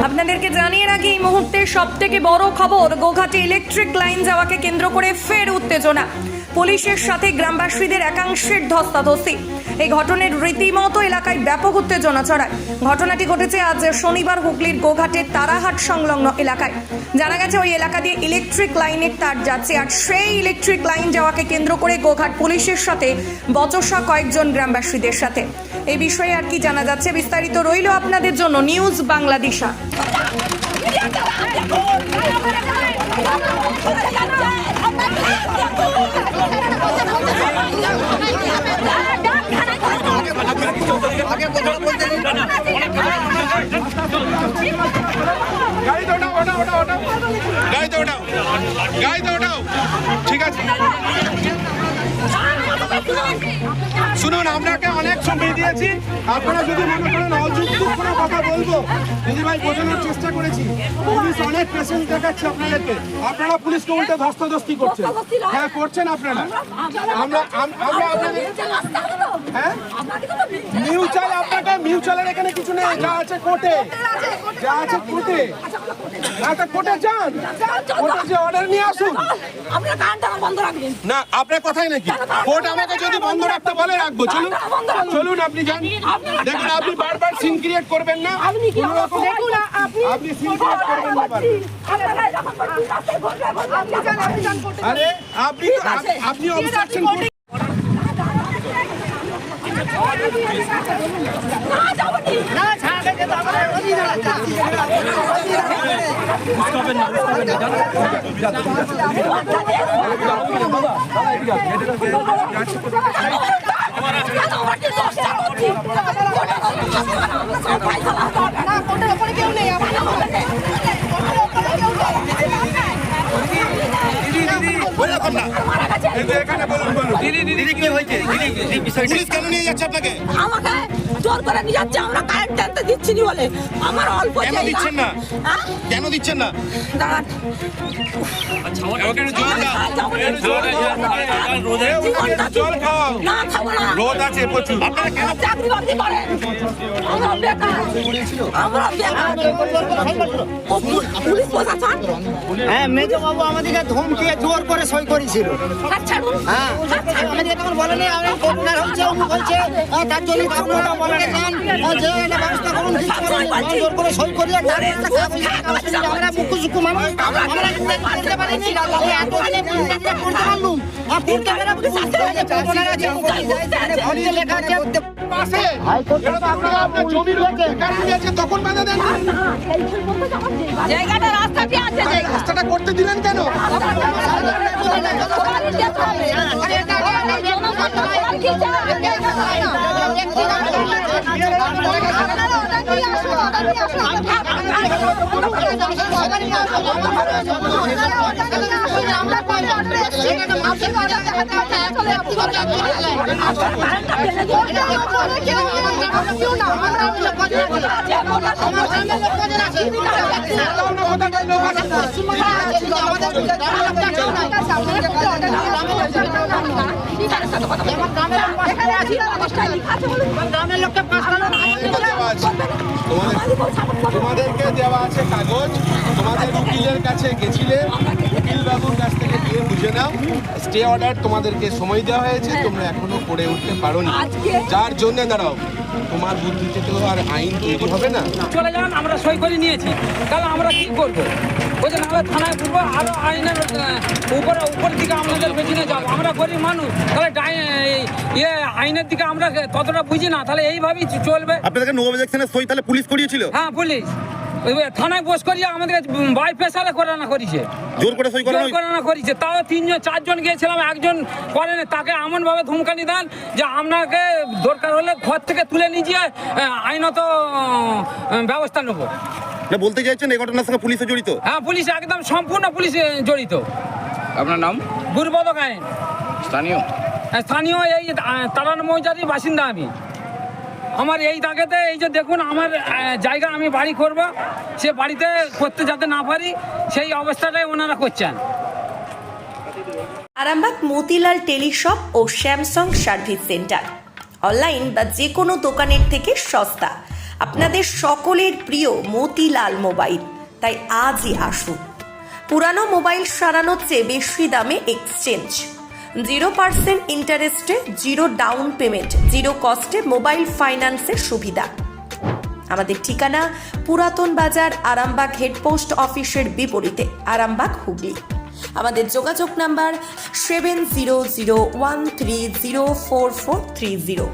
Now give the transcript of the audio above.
আপনাদেরকে জানিয়ে রাখি এই মুহূর্তে সব থেকে বড় খবর, গোঘাটে ইলেকট্রিক লাইন যাওয়াকে কেন্দ্র করে ফের উত্তেজনা। পুলিশের সাথে গ্রামবাসীদের একাংশের ধস্তাধস্তি। এই ঘটনার রীতিমতো এলাকায় ব্যাপক উত্তেজনা ছড়ায়। ঘটনাটি ঘটেছে আজ শনিবার হুগলির গোঘাটের তারাহাট সংলগ্ন এলাকায়। জানা গেছে ওই এলাকা দিয়ে ইলেকট্রিক লাইনের তার যাচ্ছে, আর সেই ইলেকট্রিক লাইন যাওয়াকে কেন্দ্র করে গোঘাট পুলিশের সাথে বচসা কয়েকজন গ্রামবাসীদের সাথে। এই বিষয়ে আর কি জানা যাচ্ছে বিস্তারিত রইল আপনাদের জন্য নিউজ বাংলাদেশা। ঠিক আছে, শুনুন, আপনাকে অনেক সময় দিয়েছি। আপনারা যদি মনে করেন অযৌক্তিক কোনো কথা বলবো, দিদি ভাই বোঝানোর চেষ্টা করেছি। পুলিশ অনেক পেশেন্ট দেখাচ্ছে আপনাদেরকে, আপনারা পুলিশকে উল্টে ধস্তাধস্তি করছেন। হ্যাঁ করছেন আপনারা। আমরা আপনাদের হ্যাঁ মিউচুয়াল, আপনাকে মিউচুয়ালের এখানে কিছু নেই, যা আছে কোর্টে, যা আছে কোর্টে। একটা কোর্টে যান, কোর্টে যে অর্ডার নিয়ে আসুন। না আপনার কথাই নাকি কোর্ট আমাকে যদি বন্ধ রাখতে বলে রাখবো। চলুন চলুন, আপনি যান। দেখুন, আপনি বারবার সিন ক্রিয়েট করবেন না, আপনি সিন ক্রিয়েট করবেন না। আরে আপনি অবস্ট্রাকশন পুলিশ কেন নিয়ে যাচ্ছে আপনাকে? আমাকে জোর করে নিয়ে যাচ্ছে, আমরা কারেন্ট টানতে দিচ্ছি না বলে। আমার অল্প কেন দিচ্ছেন না? কেন দিচ্ছেন না? দাঁড়ান, জল খাও, না খাবো না, রোদ আছে প্রচুর। আপনারা কেন চাকরি বাকরি করেন? আমরা বেকার, আমরা বেকার। পুলিশ প্রশাসন, হ্যাঁ মেজো বাবু আমাদেরকে ধমকিয়ে জোর করে সই করেছিল। হ্যাঁ আমাদের তখন বলেনি আমরা করোনা হচ্ছে, অমুক হচ্ছে, তার জন্য আপনারা বলেন যান যে এটা ব্যবস্থা করুন, জোর করে সই করিয়ে আমরা মুখ্য সুখ্য মানুষ, আমরা করতে পারিনি। করতে পারলুম করতে পারে লেখা আছে তখন বাধা দেন। জায়গাটা রাস্তাটি আছে, রাস্তাটা করতে দিলেন কেন? তোমাদেরকে দেওয়া আছে কাগজ, তোমাদের উকিলের কাছে গেছিলে, উকিল বাবুর কাছ থেকে গিয়ে বুঝে নাও। স্টে অর্ডার তোমাদেরকে সময় দেওয়া হয়েছে, তোমরা এখনো করে উঠতে পারোনি, যার জন্য দাঁড়াও তোমার বুদ্ধিতে তো আর আইন তৈরি হবে না। চলে যান, আমরা সই করে নিয়েছি, তাহলে আমরা কি করবো? বলছে নাহলে থানায় ঘুরবো, আরো আইনের উপর দিকে আপনাদের পেছনে যাবো। আমরা গরিব মানুষ, তাহলে আইনের দিকে আমরা ততটা বুঝি না, তাহলে এইভাবেই চলবে। আপনাদের নো অবজেকশনের সই তাহলে পুলিশ করিয়েছিল? হ্যাঁ পুলিশ থানায় বস করিয়ে আমাদের বাই পেশালে করানো করেছে, জোর করে সই করানো করেছে। তাও 3-4 জন গিয়েছিলাম, একজন করেনি। তাকে এমন ভাবে ধমকানি দেন যে আপনাকে দরকার হলে ঘর থেকে তুলে নিয়ে গিয়ে আইনত ব্যবস্থা নেবো। বলতে চাইছেন এই ঘটনার সঙ্গে পুলিশে জড়িত? হ্যাঁ পুলিশ একদম সম্পূর্ণ পুলিশ জড়িত। আপনার নাম? গুরুপদ গায়েন। স্থানীয় এই তারান মৌজারির বাসিন্দা আমি। আমার এই দাগেতে এই যে দেখুন আমার জায়গা, আমি বাড়ি করব, সে বাড়িতে করতে যাতে না পারি সেই অবস্থাটাই ওনারা করছেন। আরামবাগ মতিলাল টেলিশপ ও স্যামসাং সার্ভিস সেন্টার। অনলাইন বা যে কোনো দোকানের থেকে সস্তা। আপনাদের সকলের প্রিয় মতিলাল মোবাইল, তাই আজই আসুন। পুরানো মোবাইল সারানোর চেয়ে বেশি দামে এক্সচেঞ্জ, 0% ইন্টারেস্টে, 0 ডাউন পেমেন্ট, 0 কস্টে মোবাইল ফাইন্যান্সের সুবিধা। আমাদের ঠিকানা পুরাতন বাজার, আরামবাগ হেডপোস্ট অফিসের বিপরীতে, আরামবাগ, হুগলি। আমাদের যোগাযোগ নাম্বার 7001304430।